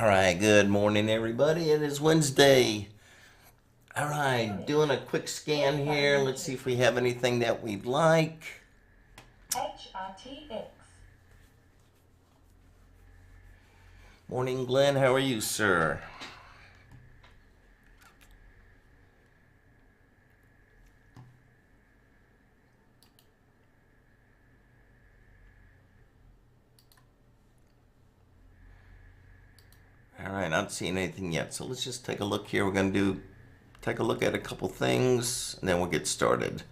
All right, good morning, everybody. It is Wednesday. All right, doing a quick scan here. Let's see if we have anything that we'd like. HRTX. Morning, Glenn. How are you, sir? All right, not seeing anything yet. So let's just take a look here. We're going to take a look at a couple things, and then we'll get started.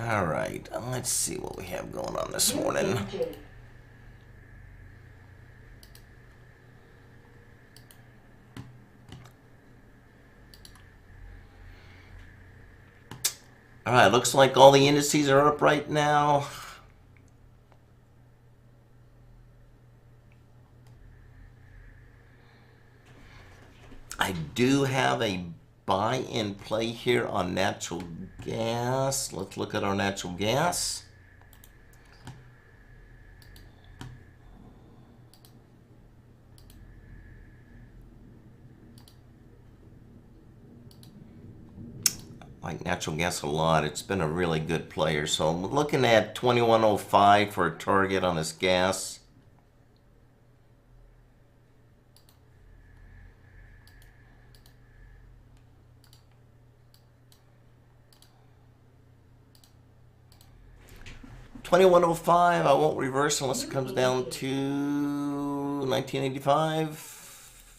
All right, let's see what we have going on this morning. All right, looks like all the indices are up right now. I do have a buy in play here on natural gas. Let's look at our natural gas. I like natural gas a lot. It's been a really good player. So I'm looking at 2105 for a target on this gas. $21.05. I won't reverse unless it comes down to 1985.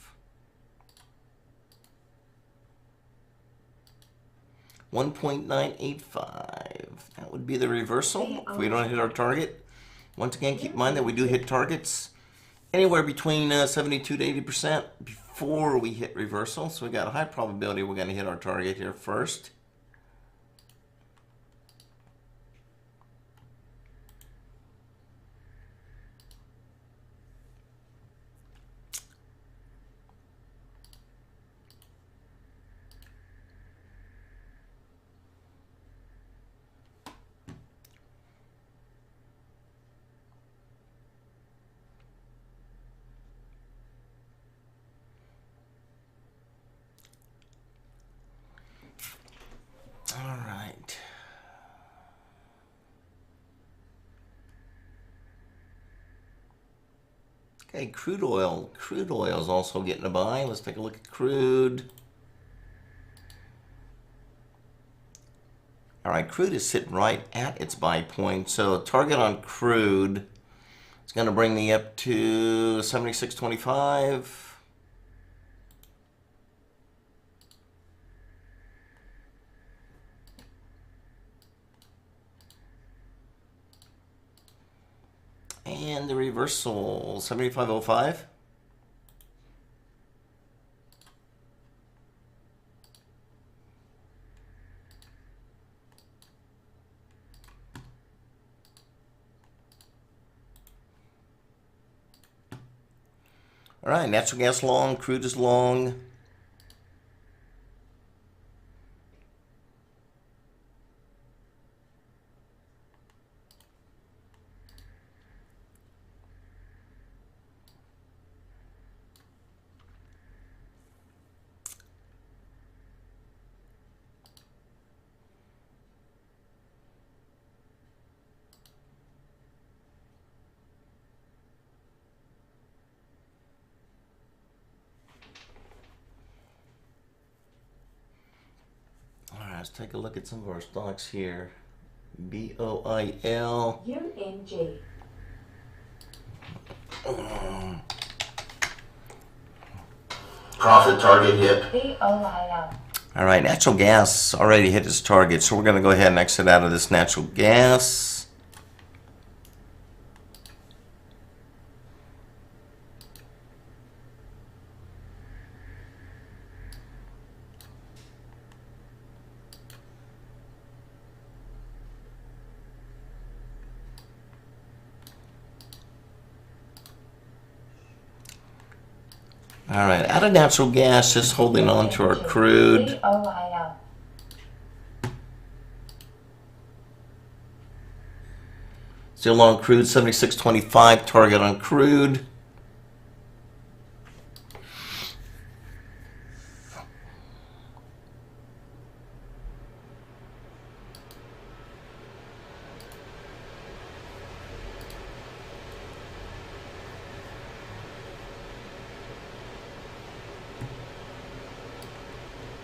$1.985. That would be the reversal if we don't hit our target. Once again, keep in mind that we do hit targets anywhere between 72 to 80% before we hit reversal. So we got a high probability we're going to hit our target here first. All right. Okay, crude oil. Crude oil is also getting a buy. Let's take a look at crude. All right, crude is sitting right at its buy point. So target on crude is going to bring me up to 76.25. And the reversal, 75.05. All right, natural gas long, crude is long. Let's take a look at some of our stocks here. BOIL. UNG. Profit target hit. BOIL. All right, natural gas already hit its target, so we're going to go ahead and exit out of this natural gas. All right, out of natural gas, just holding on to our crude. BOIL. Still on crude, 76.25 target on crude.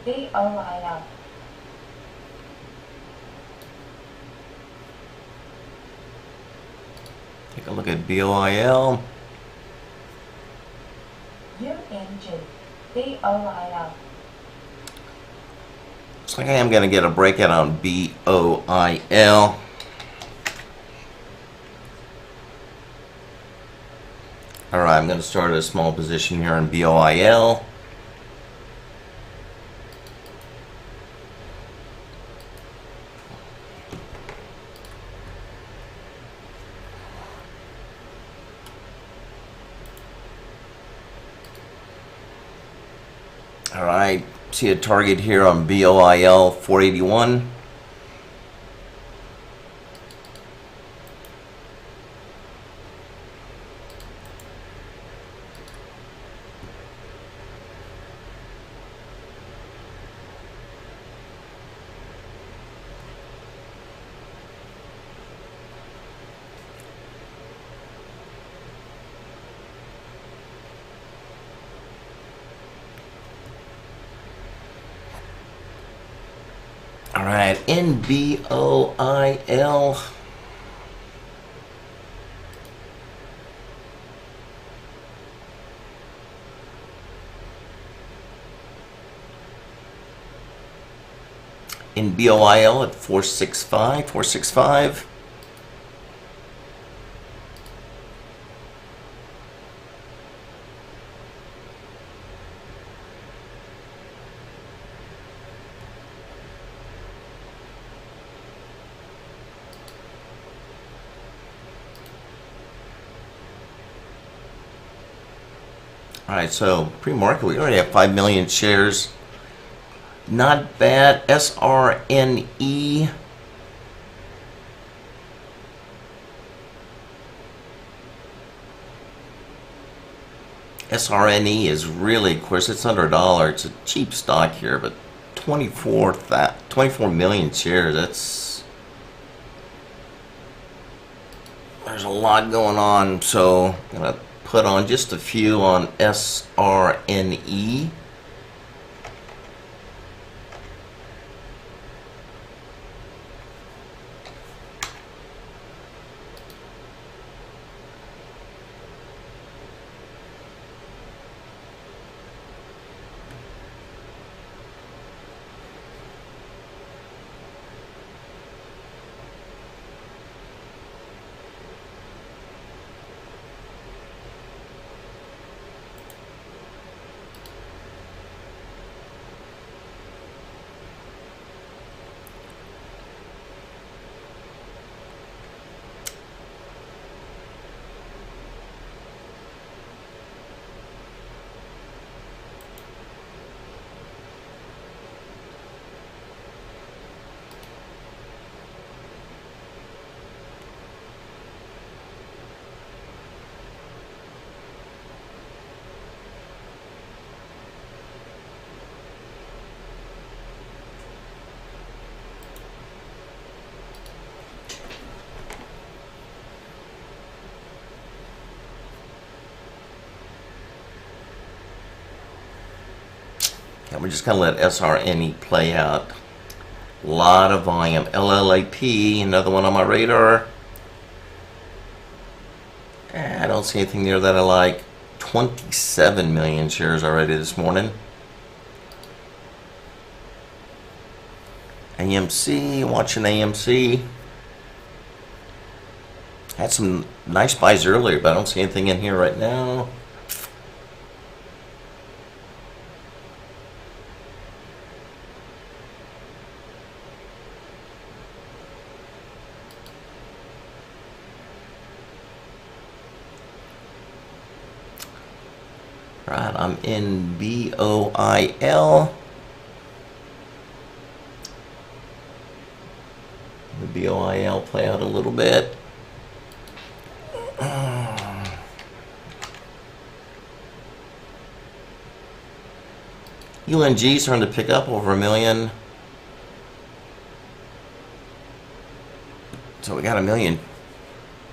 BOIL. Take a look at BOIL. UNG. BOIL. Looks like I am going to get a breakout on BOIL. All right, I'm going to start a small position here on BOIL. All right, see a target here on BOIL 481. All right, NBOIL. NBOIL at 465, 465. All right, so pre-market, we already have 5 million shares. Not bad. SRNE. SRNE is really, of course, it's under $1. It's a cheap stock here, but 24 million shares. There's a lot going on, so I'm gonna put on just a few on SRNE. And we're just going to let SRNE play out. Lot of volume. LLAP, another one on my radar. I don't see anything there that I like. 27 million shares already this morning. AMC, watching AMC. Had some nice buys earlier, but I don't see anything in here right now. Right, I'm in BOIL. The BOIL play out a little bit. UNG starting to pick up over 1 million. So we got 1 million.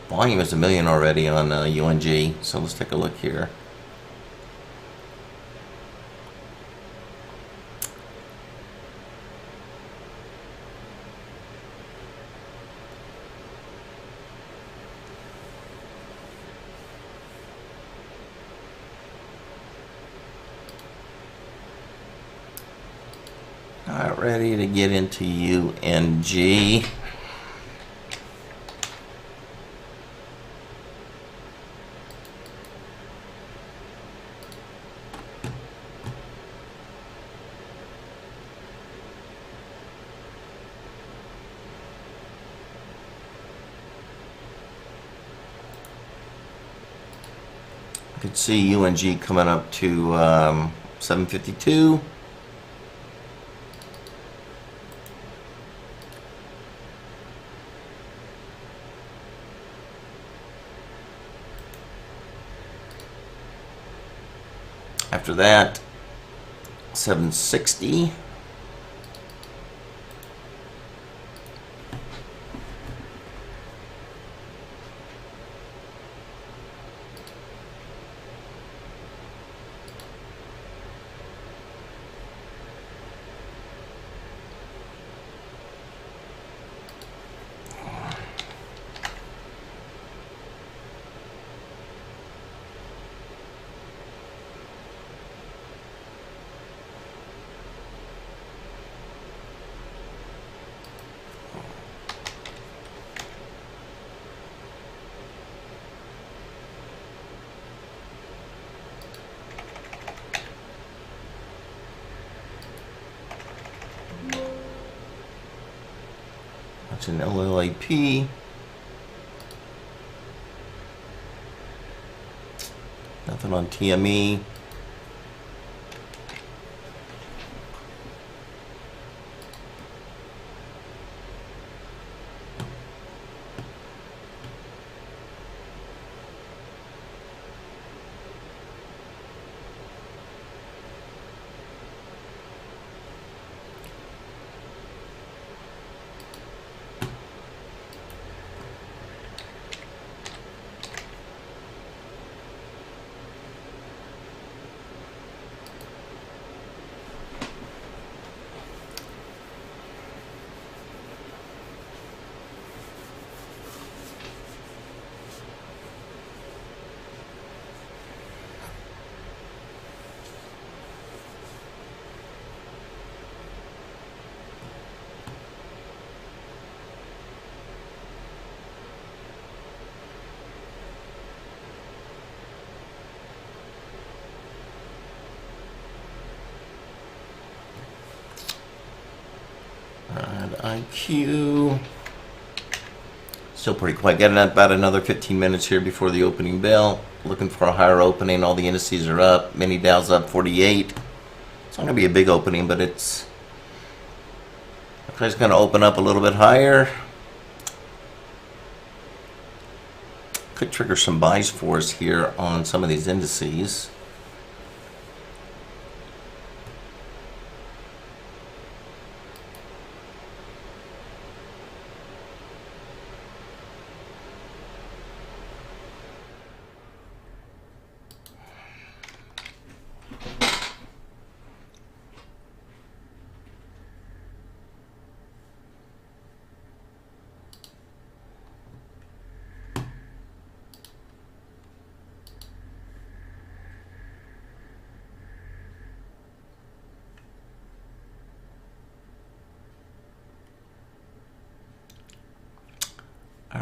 Volume is 1 million already on UNG. So let's take a look here. Alright, ready to get into UNG. I could see UNG coming up to 752. After that, 760. That's an LLAP. Nothing on TME. IQ. Still pretty quiet. Getting about another 15 minutes here before the opening bell. Looking for a higher opening. All the indices are up. Mini Dow's up 48. It's not going to be a big opening, but it's going to open up a little bit higher. Could trigger some buys for us here on some of these indices.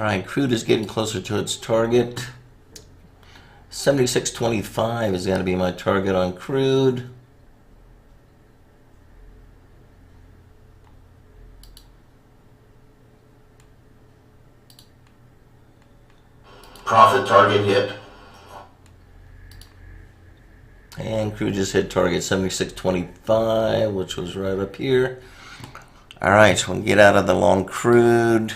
All right, crude is getting closer to its target. 76.25 is going to be my target on crude. Profit target hit. And crude just hit target 76.25, which was right up here. All right, so we'll get out of the long crude.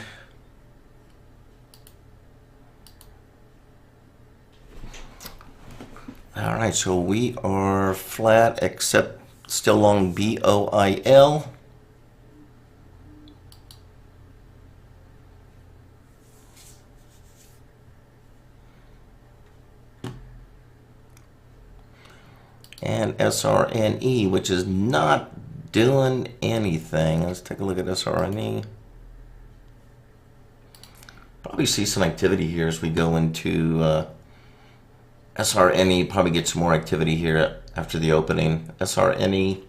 All right, so we are flat except still long BOIL. And SRNE, which is not doing anything. Let's take a look at SRNE. Probably see some activity here as we go into SRNE. Probably get some more activity here after the opening. SRNE.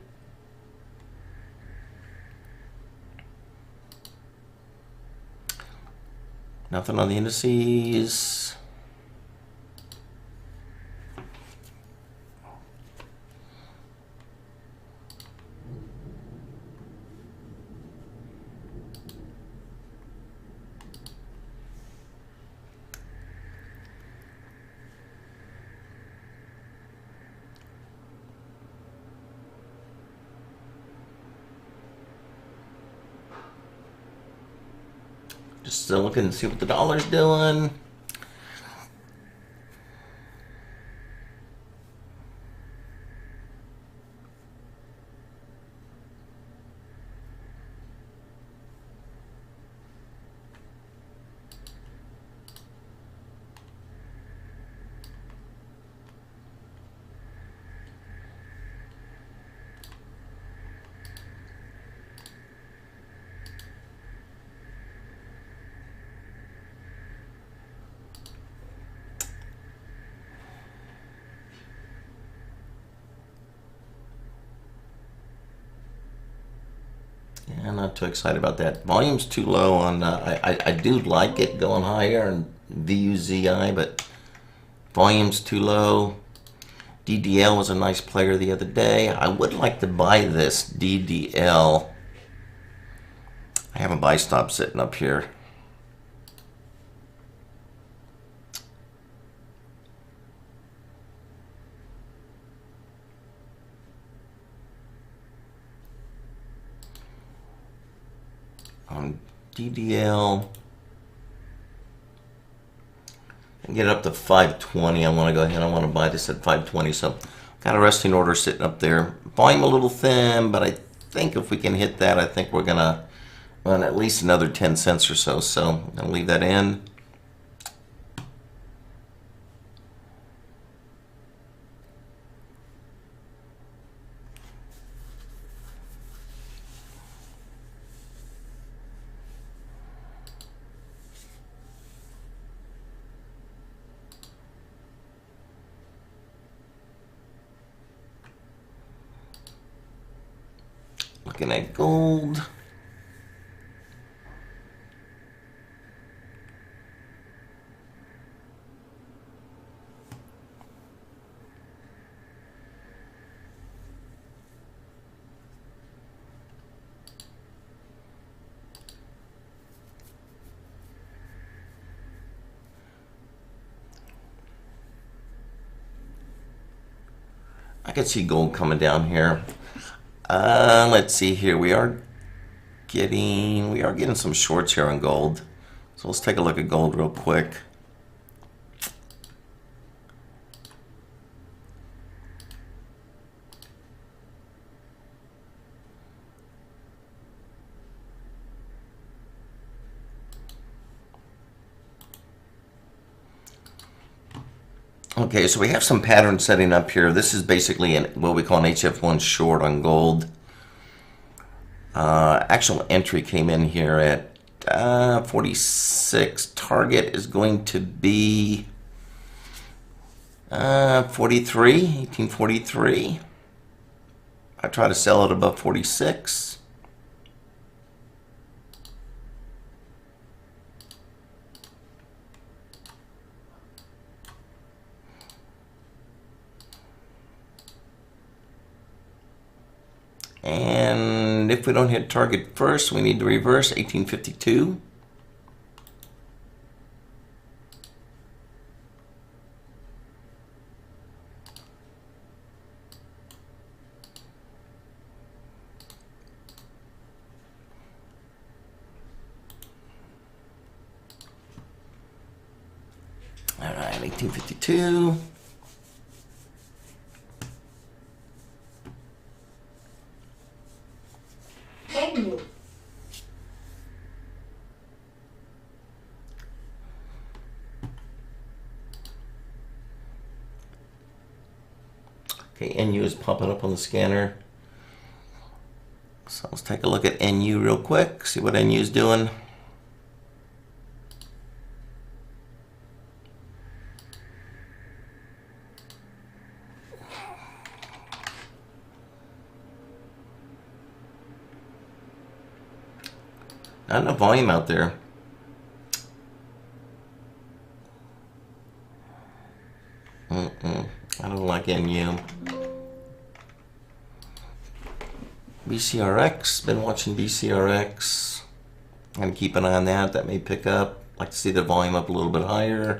Nothing on the indices. Just looking to see what the dollar's doing. Yeah, not too excited about that. Volume's too low on, I do like it going higher in VUZI, but volume's too low. DDL was a nice player the other day. I would like to buy this DDL. I have a buy stop sitting up here. On DDL, and get it up to 520. I want to go ahead. I want to buy this at 520. So got a resting order sitting up there. Volume a little thin, but I think if we can hit that, I think we're gonna run at least another 10 cents or so. So I'm gonna leave that in. Looking at gold. I could see gold coming down here. Let's see here. We are getting some shorts here on gold. So let's take a look at gold real quick. Okay, so we have some pattern setting up here. This is basically what we call an HF1 short on gold. Actual entry came in here at 46. Target is going to be 1843. I try to sell it above 46. And if we don't hit target first, we need to reverse 1852. All right, 1852. NU. Okay, NU is popping up on the scanner. So let's take a look at NU real quick, see what NU is doing. Not enough volume out there. I don't like NU. BCRX, been watching BCRX. I'm gonna keep an eye on that. That may pick up. Like to see the volume up a little bit higher.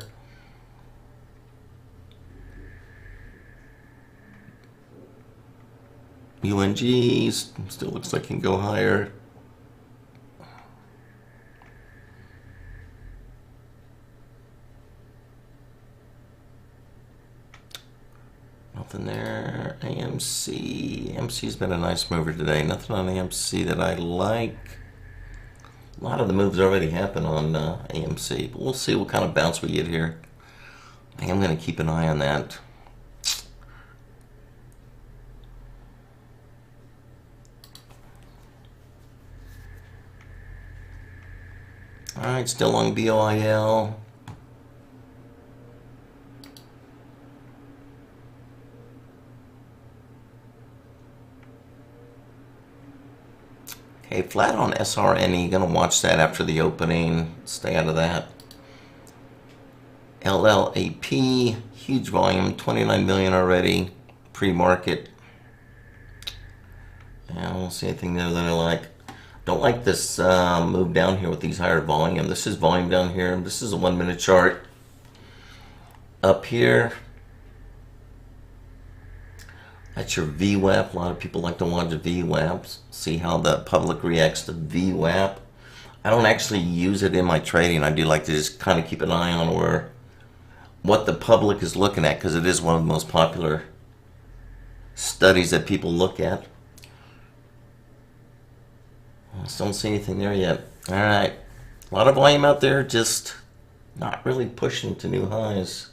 UNG still looks like it can go higher. Nothing there. AMC. AMC's been a nice mover today. Nothing on AMC that I like. A lot of the moves already happened on AMC, but we'll see what kind of bounce we get here. I am going to keep an eye on that. All right, still on BOIL. Okay, flat on SRNE. Gonna watch that after the opening. Stay out of that. LLAP, huge volume, 29 million already, pre-market. I don't see anything there that I like. Don't like this move down here with these higher volume. This is volume down here. This is a 1 minute chart. Up here, that's your VWAP. A lot of people like to watch VWAPs. See how the public reacts to VWAP. I don't actually use it in my trading. I do like to just kind of keep an eye on what the public is looking at, because it is one of the most popular studies that people look at. I just don't see anything there yet. All right, a lot of volume out there, just not really pushing to new highs.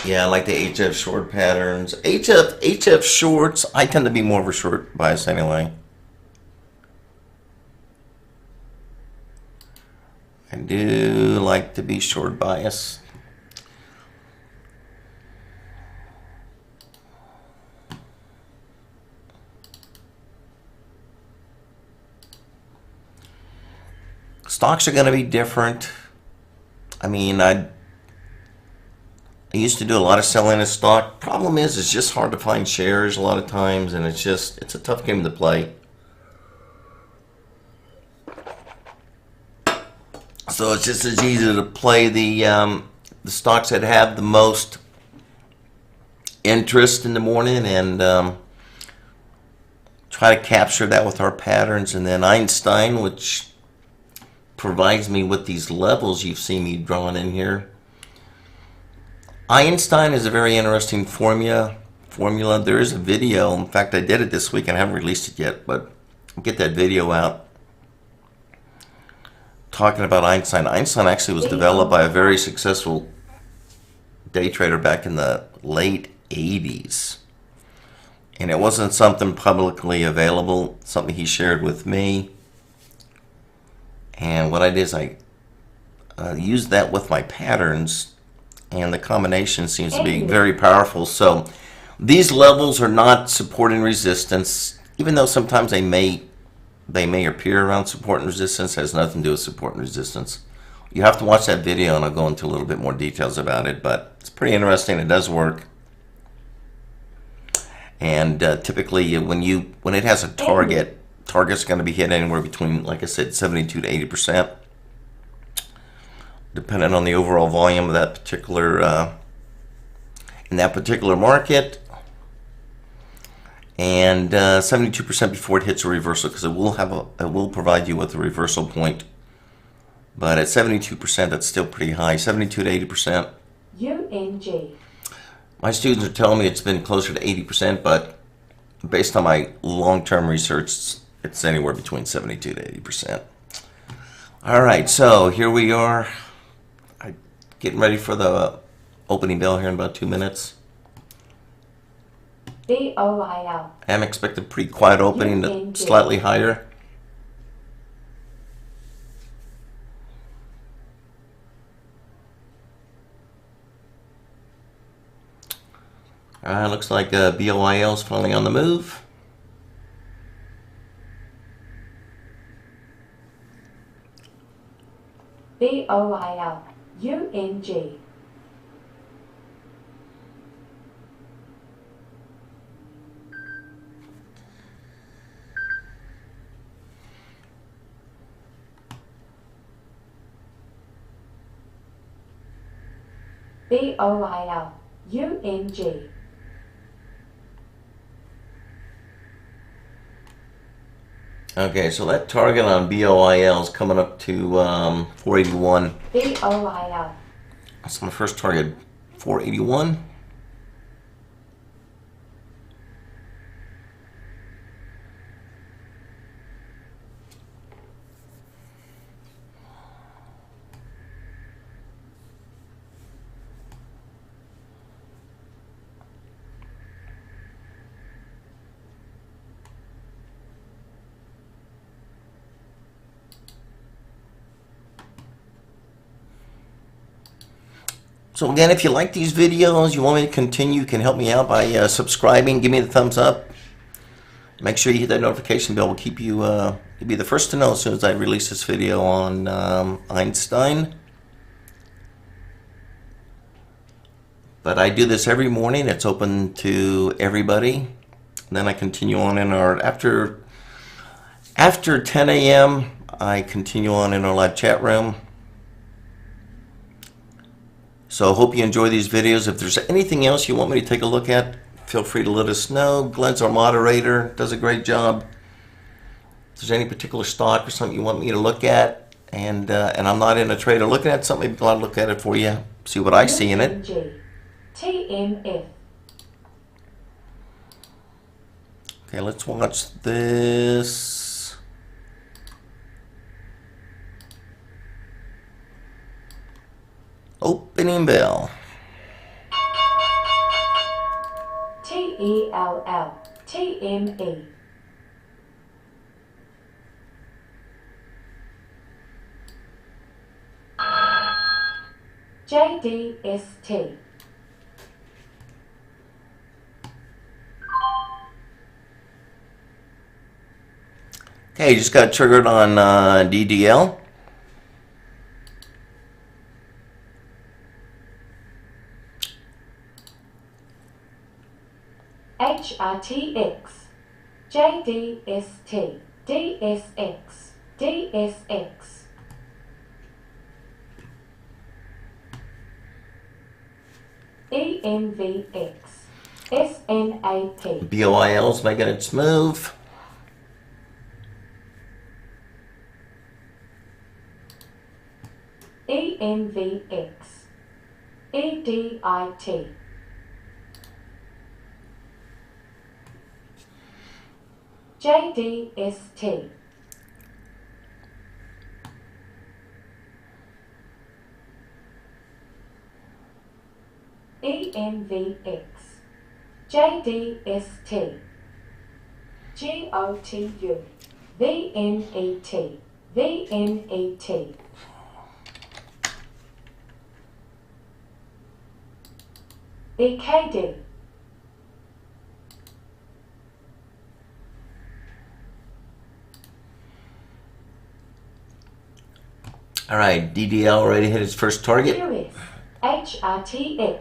Yeah, I like the HF short patterns. HF shorts, I tend to be more of a short bias anyway. I do like to be short bias. Stocks are going to be different. I mean, I used to do a lot of selling of stock. Problem is, it's just hard to find shares a lot of times, and it's a tough game to play. So it's just as easy to play the stocks that have the most interest in the morning and try to capture that with our patterns. And then Einstein, which provides me with these levels you've seen me drawing in here. Einstein is a very interesting formula. There is a video. In fact, I did it this week and I haven't released it yet, but I'll get that video out talking about Einstein. Einstein actually was developed by a very successful day trader back in the late 80s. And it wasn't something publicly available, something he shared with me. And what I did is I used that with my patterns, and the combination seems to be very powerful. So these levels are not support and resistance, even though sometimes they may appear around support and resistance. It has nothing to do with support and resistance. You have to watch that video and I'll go into a little bit more details about it, but it's pretty interesting. It does work. And typically when it has a target's going to be hit anywhere between, like I said, 72 to 80%, depending on the overall volume of that particular in that particular market. And 72% before it hits a reversal, because it will provide you with a reversal point. But at 72%, that's still pretty high. 72 to 80%. UNG. My students are telling me it's been closer to 80%, but based on my long-term research, it's anywhere between 72 to 80%. All right, so here we are. I'm getting ready for the opening bell here in about 2 minutes. BOIL. I'm expecting a pretty quiet opening, slightly higher. Looks like BOIL is finally on the move. BOIL. UNG. BOIL. UNG. Okay, so that target on BOIL is coming up to 481. BOIL. That's my first target, 481. So again, if you like these videos, you want me to continue, you can help me out by subscribing, give me the thumbs up. Make sure you hit that notification bell. Will keep you, you'll be the first to know as soon as I release this video on Einstein. But I do this every morning. It's open to everybody. And then I continue on in our, after 10 a.m., I continue on in our live chat room. So I hope you enjoy these videos. If there's anything else you want me to take a look at, feel free to let us know. Glenn's our moderator, does a great job. If there's any particular stock or something you want me to look at, and I'm not in a trade or looking at something, I'll look at it for you, see what I see in it. TMF. Okay, let's watch this. Opening bell. TELL. TME. JDST. Okay, you just got triggered on DDL. HRTX. JDST. DSX. DSX. ENVX. SNAP. BOIL's making its move. ENVX. EDIT. JDST. ENVX. JDST. GOTU. VNET. VNET. EKD. All right, DDL already hit its first target. Curious. HRTX.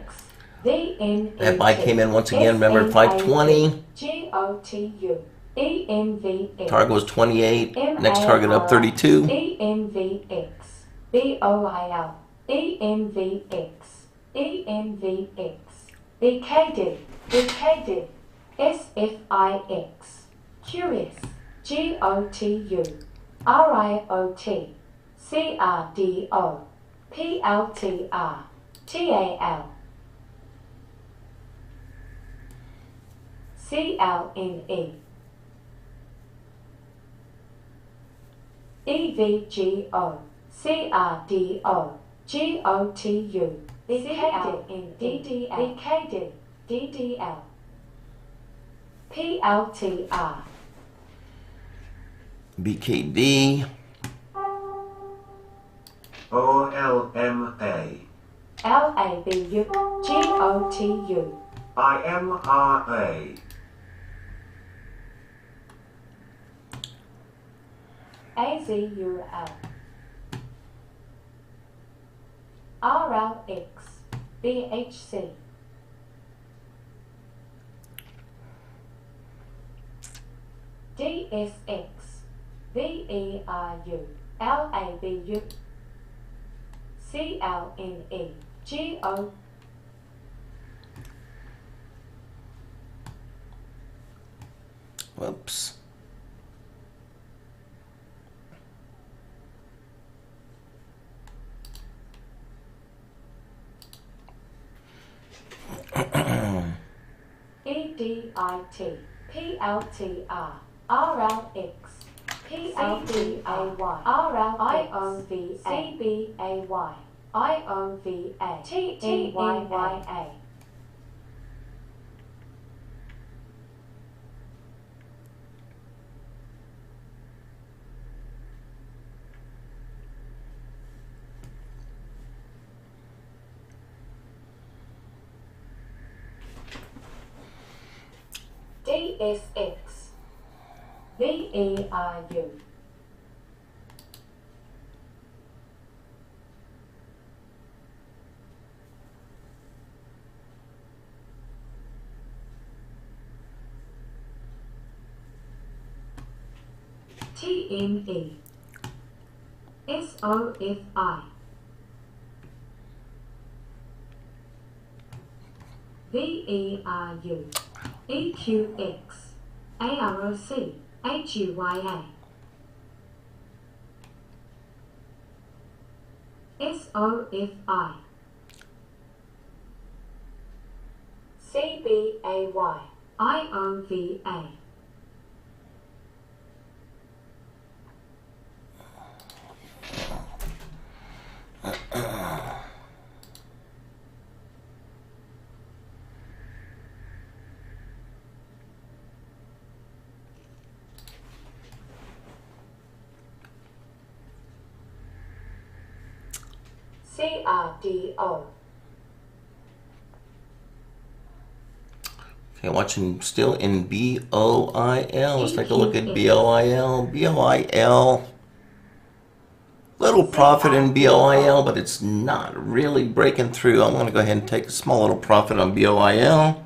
VNET. That buy came in once again, remember, 520. GOTU. ENVX. Target was 28. Next target up 32. ENVX. BOIL. ENVX. ENVX. EKD. EKD. SFIX. Curious. GOTU. RIOT. CRDO. PLTR. TAL. CLNE. EVGO. CRDO. GOTU. EKD. EKD. DDL. PLTR. BKD. OLMA. LABU. GOTU. IMRA. AZUL. RLX. BHC. DSX. VERU. LABU. CLNE. GO. Whoops. EDIT. PLTR. RLX. PLTAY. RLIOVA. CBAY. IOVA. TEYA. DSX. VERU. TME. SOFI. VERU. EQX. AROC. HUYA. SOFI. CBAY. IOVA. CRDO. Okay, watching still in BOIL. Let's take a look at BOIL. BOIL. Little profit in BOIL, but it's not really breaking through. I'm going to go ahead and take a small little profit on BOIL.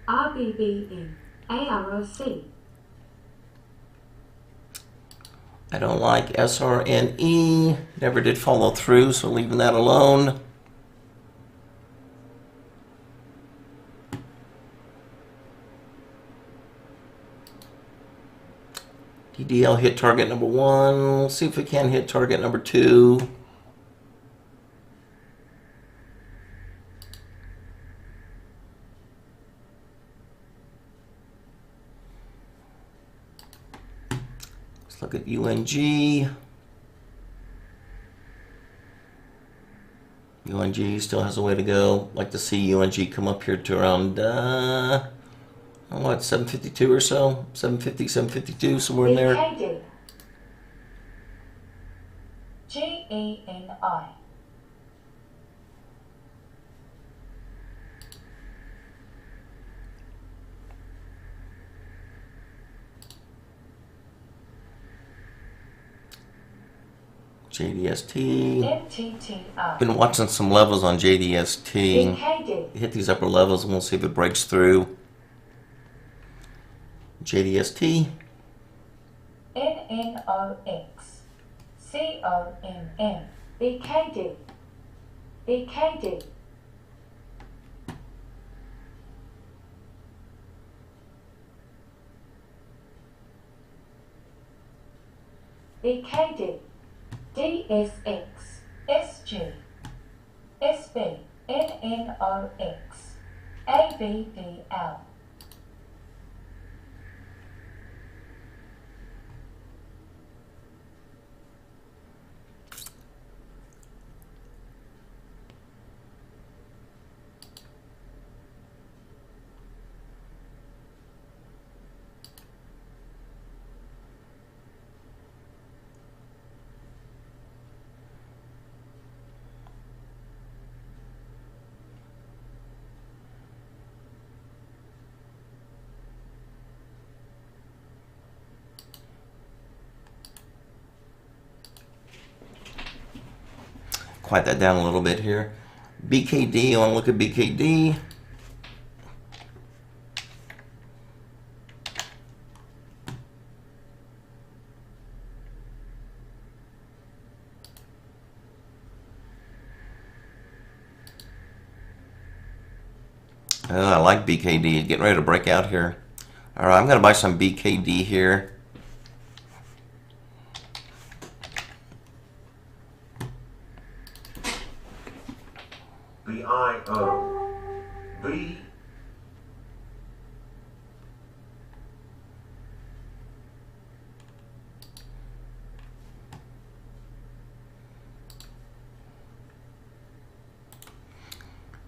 RBBN. AROC. I don't like SRNE. Never did follow through, so leaving that alone. DDL hit target number 1. Let's see if we can hit target number 2. Let's look at UNG. UNG still has a way to go. Like to see UNG come up here to around, what, 752 or so? 750, 752, somewhere in there. BKD. GENI. JDST. NTTI. Been watching some levels on JDST. BKD. Hit these upper levels and we'll see if it breaks through. JDST. NNOX. COMM. BKD. BKD. BKD. DSX. SG. SB. NNOX. ABDL. Quiet that down a little bit here. BKD, I want to look at BKD. I like BKD. Getting ready to break out here. All right, I'm going to buy some BKD here. BIO. B.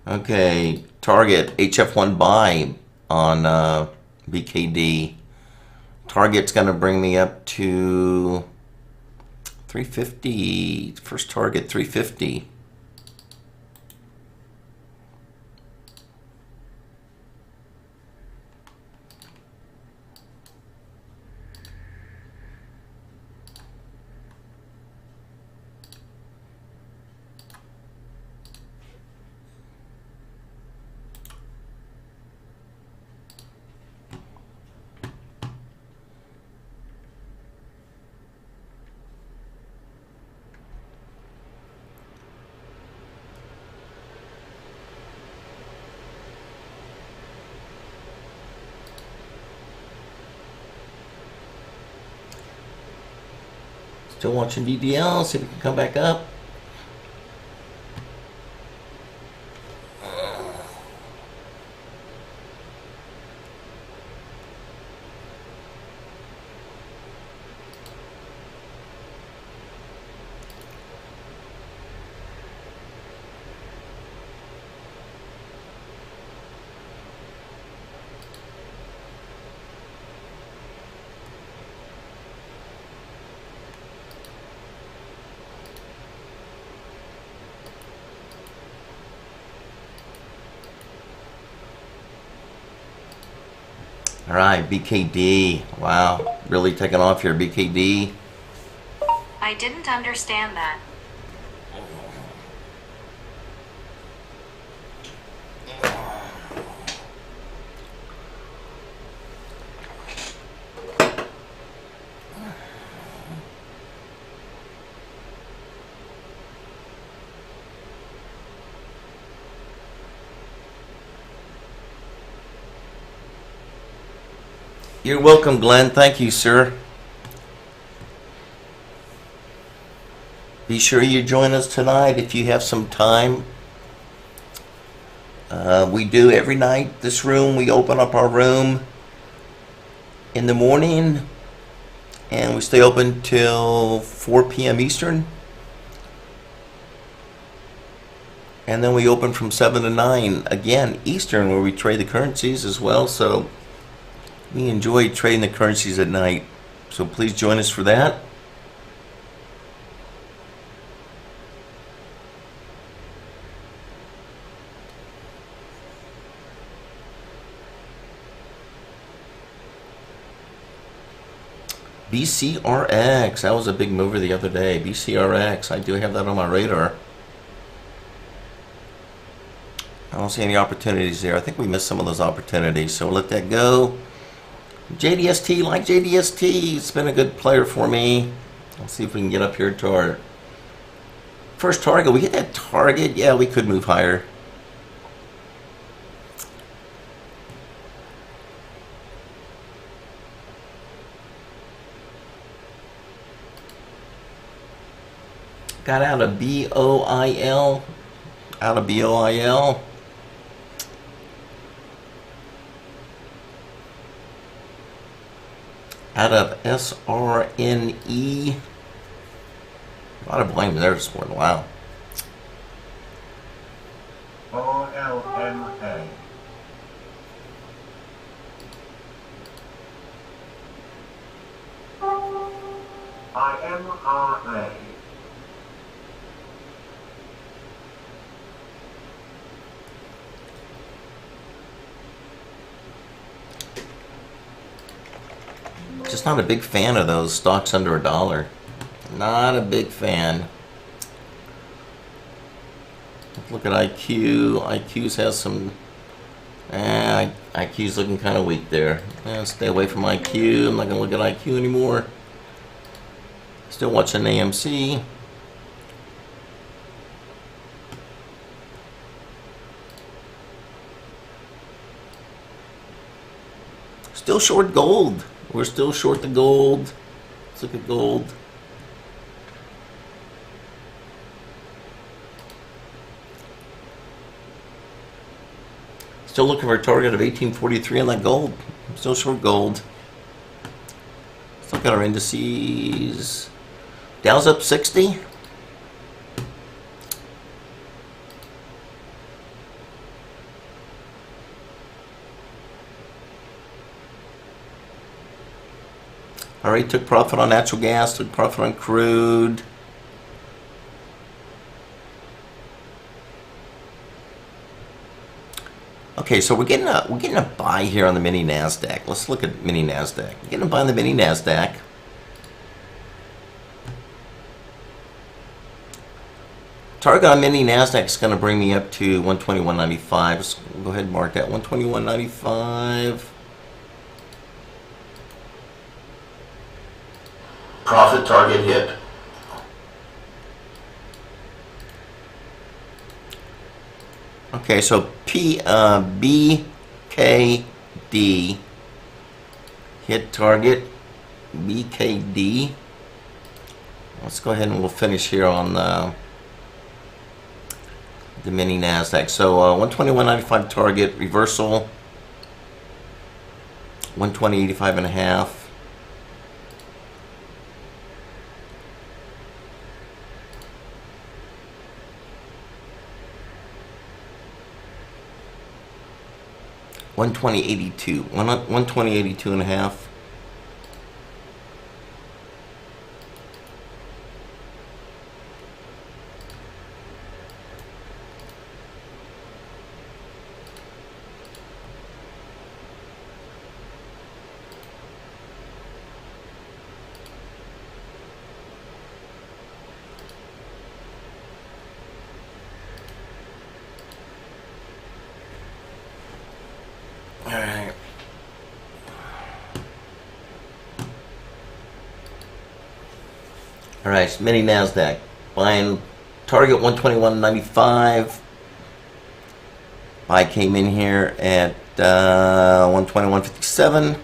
Okay, target HF1 buy on BKD. Target's going to bring me up to 350. First target 350. Still watching DDL, see if we can come back up. All right, BKD. Wow, really taking off here, BKD. I didn't understand that. You're welcome, Glenn. Thank you, sir. Be sure you join us tonight if you have some time. We do every night. This room, we open up our room in the morning, and we stay open till 4 p.m. Eastern. And then we open from 7 to 9 again Eastern, where we trade the currencies as well. So we enjoy trading the currencies at night. So please join us for that. BCRX, that was a big mover the other day. BCRX, I do have that on my radar. I don't see any opportunities there. I think we missed some of those opportunities, so we'll let that go. JDST, like JDST, it's been a good player for me. Let's see if we can get up here to our first target. We hit that target. Yeah, we could move higher. Got out of BOIL. Out of BOIL. Out of SRNE. A lot of blame there this morning. Wow. RLMA. IMRA. Just not a big fan of those stocks under $1. Not a big fan. Look at IQ. IQ's has some. IQ's looking kind of weak there. Stay away from IQ. I'm not gonna look at IQ anymore. Still watching AMC. Still short gold. We're still short the gold. Let's look at gold. Still looking for a target of 1843 on that gold. Still short gold. Let's look at our indices. Dow's up 60. Already took profit on natural gas, took profit on crude. Okay, so we're getting a buy here on the mini Nasdaq. Let's look at mini Nasdaq. We're getting a buy on the mini Nasdaq. Target on mini Nasdaq is going to bring me up to 121.95. Let's go ahead and mark that 121.95. Profit target hit. Okay, so BKD hit target. BKD. Let's go ahead and we'll finish here on the mini Nasdaq. So 121.95 target, reversal. 120.85.5. $120.82. 120.82.5. Alright. Alright, mini Nasdaq. Buying target 121.95. Buy came in here at 121.57.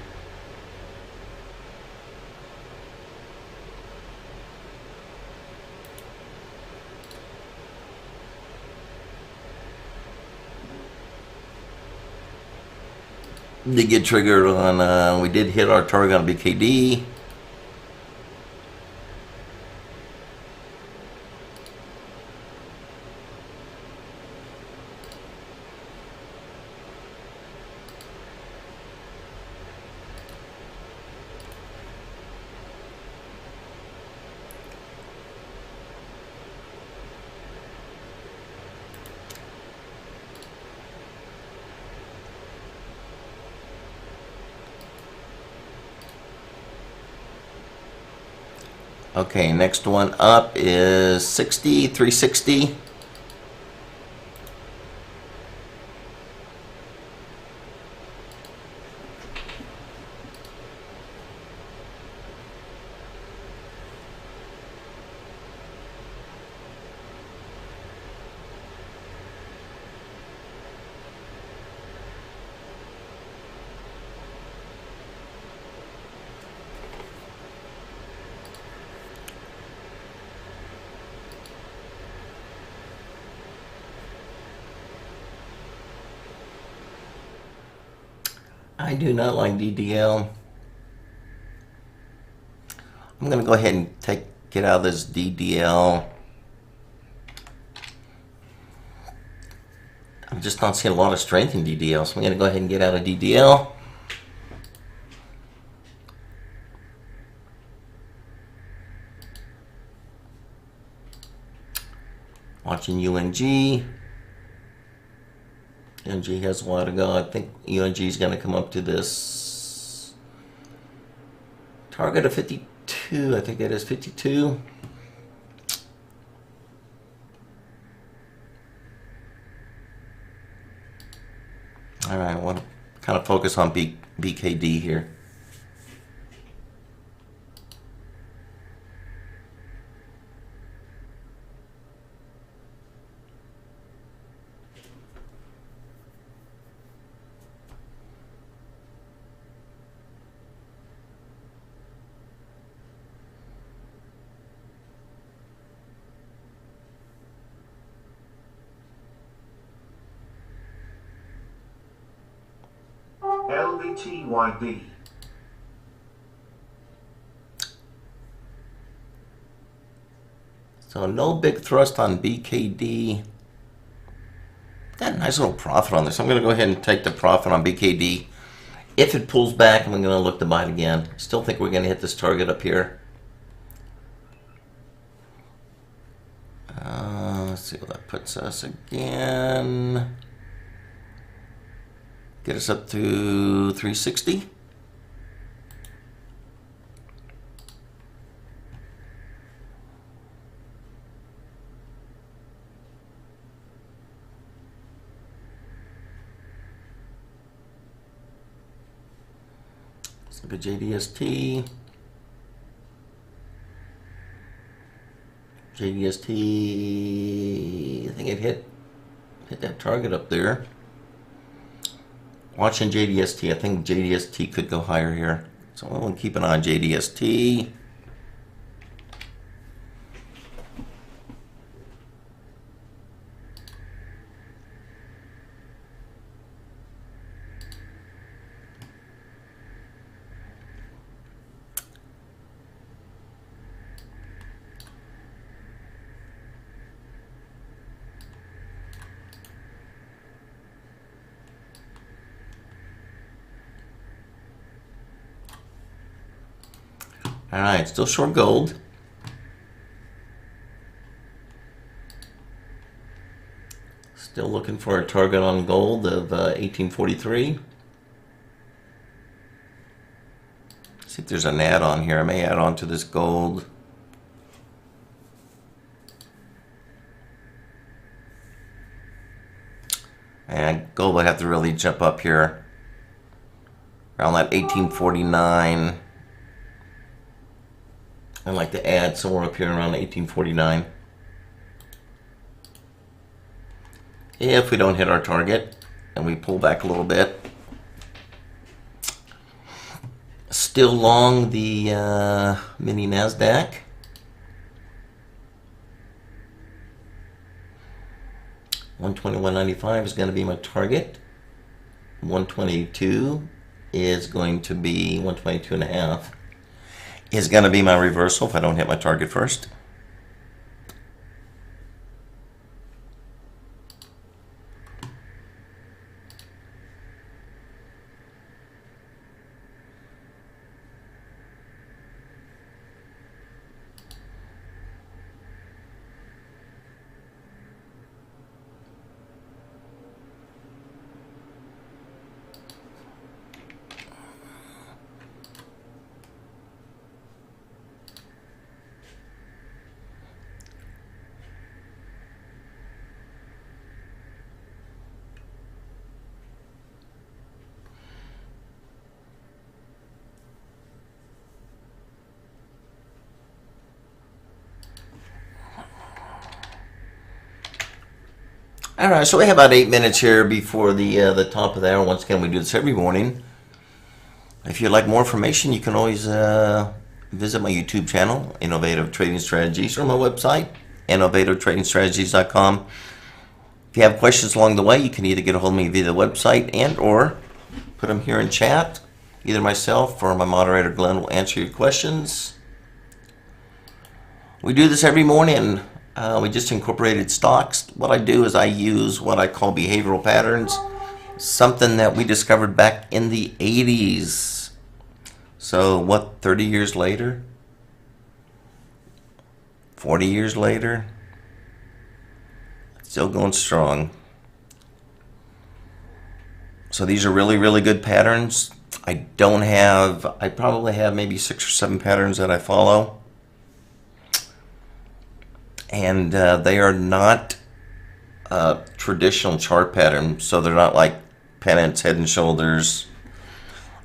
did get triggered on, we did hit our target on BKD. Okay, next one up is 60, 360. I do not like DDL. I'm going to go ahead and get out of this DDL. I'm just not seeing a lot of strength in DDL, so I'm going to go ahead and get out of DDL. Watching UNG. UNG has a while to go. I think UNG is going to come up to this target of 52. I think it is 52. All right, I want to kind of focus on BKD here. LBTYB. So no big thrust on BKD. Got a nice little profit on this. I'm going to go ahead and take the profit on BKD. If it pulls back, I'm going to look to buy it again. Still think we're going to hit this target up here. Let's see what that puts us again. Get us up to 360. Let's look at JDST. JDST, I think it hit that target up there. Watching JDST, I think JDST could go higher here. So we'll keep an eye on JDST. All right, still short gold. Still looking for a target on gold of 1843. See if there's an add-on here. I may add on to this gold. And gold would have to really jump up here around that 1849. I'd like to add somewhere up here around 1849. If we don't hit our target and we pull back a little bit. Still long the mini NASDAQ. $121.95 is going to be my target. 122 is going to be 122.5. Is going to be my reversal if I don't hit my target first. All right, so we have about 8 minutes here before the top of the hour. Once again, we do this every morning. If you'd like more information, you can always visit my YouTube channel, Innovative Trading Strategies, or my website, innovativetradingstrategies.com. If you have questions along the way, you can either get a hold of me via the website and or put them here in chat. Either myself or my moderator, Glenn, will answer your questions. We do this every morning. We just incorporated stocks. What I do is I use what I call behavioral patterns, something that we discovered back in the 80s. So what, 30 years later? 40 years later? Still going strong. So these are really, really good patterns. I probably have maybe 6 or 7 patterns that I follow. And they are not traditional chart patterns, so they're not like pennants, head and shoulders,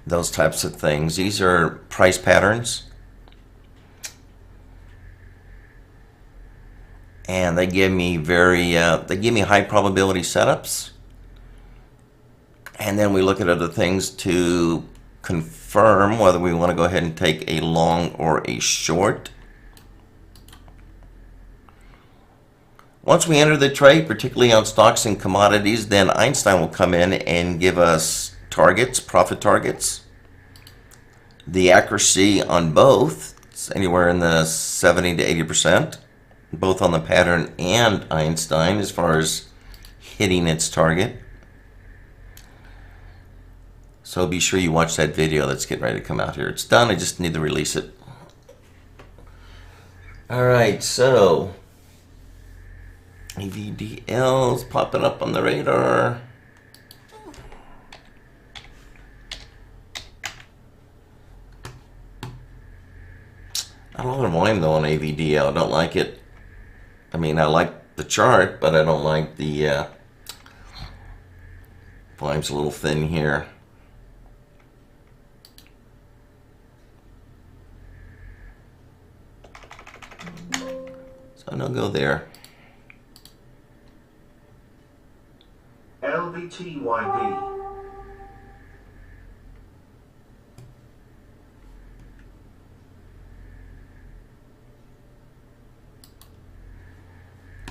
those types of things. These are price patterns, and they give me high probability setups. And then we look at other things to confirm whether we want to go ahead and take a long or a short. Once we enter the trade, particularly on stocks and commodities, then Einstein will come in and give us targets, profit targets. The accuracy on both is anywhere in the 70 to 80%, both on the pattern and Einstein as far as hitting its target. So be sure you watch that video that's getting ready to come out here. It's done, I just need to release it. All right, so AVDL's popping up on the radar. Not a lot of volume though on AVDL. I don't like it. I mean, I like the chart, but I don't like the volume's a little thin here. So no go there. LBTYB.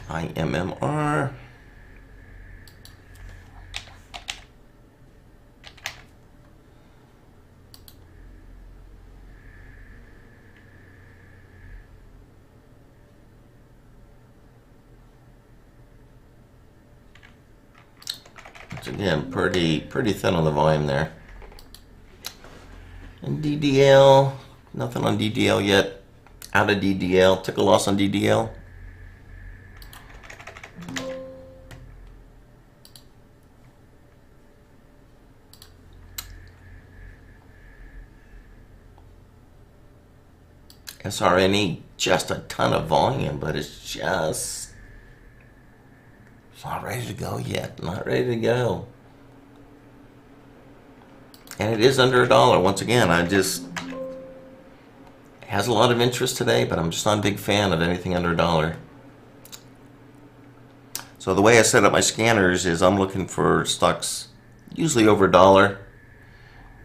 IMMR. Which again, pretty thin on the volume there. And DDL, nothing on DDL yet. Out of DDL, took a loss on DDL. SRNE, just a ton of volume, but it's not ready to go yet. Not ready to go. And it is under $1. Once again, it has a lot of interest today, but I'm just not a big fan of anything under $1. So the way I set up my scanners is I'm looking for stocks usually over $1,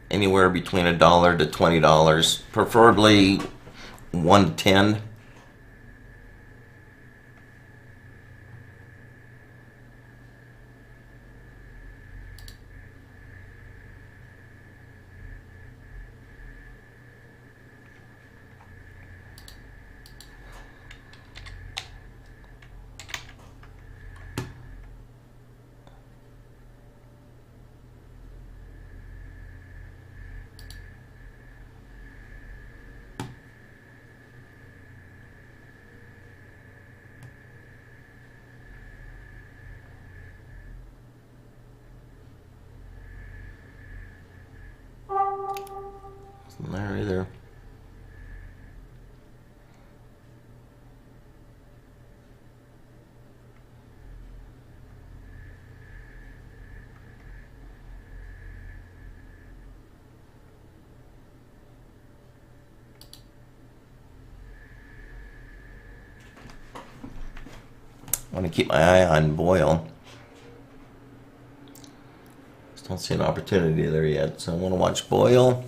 anywhere between $1 to $20, preferably 1 to 10. Nothing there either. I want to keep my eye on Boyle. Just don't see an opportunity there yet, so I want to watch Boyle.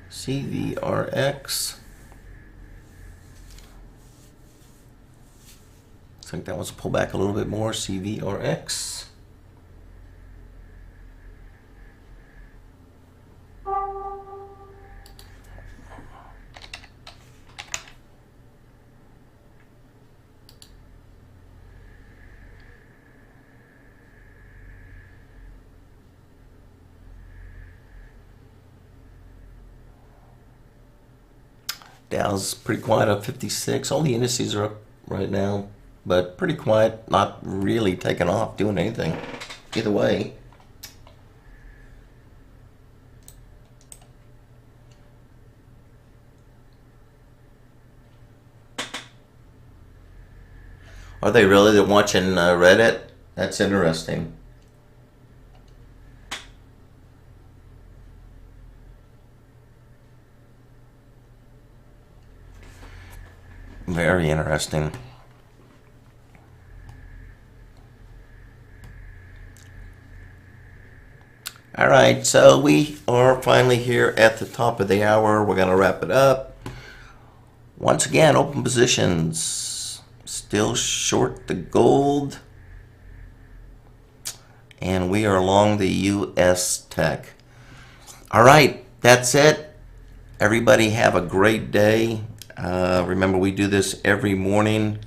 CVRX. Looks like that wants to pull back a little bit more. CVRX. Dow's pretty quiet at 56. All the indices are up right now, but pretty quiet, not really taking off, doing anything. Either way. Are they really? They're watching Reddit? That's interesting. Very interesting. All right, so we are finally here at the top of the hour. We're going to wrap it up. Once again, open positions. Still short the gold. And we are along the U.S. Tech. All right, that's it. Everybody have a great day. Remember, we do this every morning.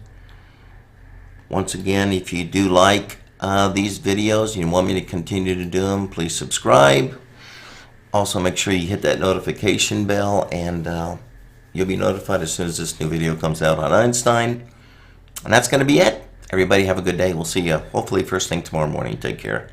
Once again, if you do like these videos and you want me to continue to do them, please subscribe. Also, make sure you hit that notification bell, and you'll be notified as soon as this new video comes out on Einstein. And that's going to be it. Everybody have a good day. We'll see you hopefully first thing tomorrow morning. Take care.